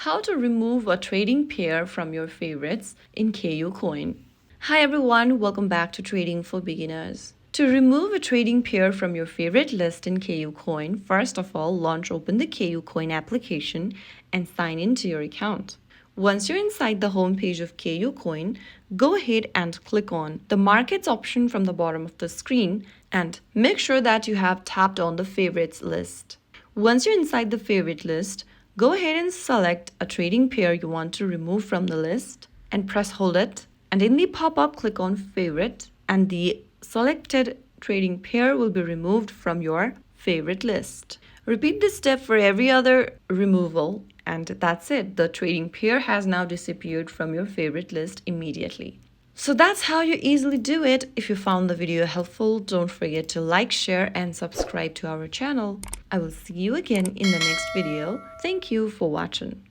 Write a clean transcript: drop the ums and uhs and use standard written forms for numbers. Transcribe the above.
How to remove a trading pair from your favorites in KuCoin. Hi everyone, welcome back to Trading for Beginners. To remove a trading pair from your favorite list in KuCoin, first of all, open the KuCoin application and sign into your account. Once you're inside the home page of KuCoin, go ahead and click on the markets option from the bottom of the screen and make sure that you have tapped on the favorites list. Once you're inside the favorite list, go ahead and select a trading pair you want to remove from the list and press hold it. And in the pop-up, click on favorite and the selected trading pair will be removed from your favorite list. Repeat this step for every other removal and that's it. The trading pair has now disappeared from your favorite list immediately. So that's how you easily do it. If you found the video helpful, don't forget to like, share and subscribe to our channel. I will see you again in the next video. Thank you for watching.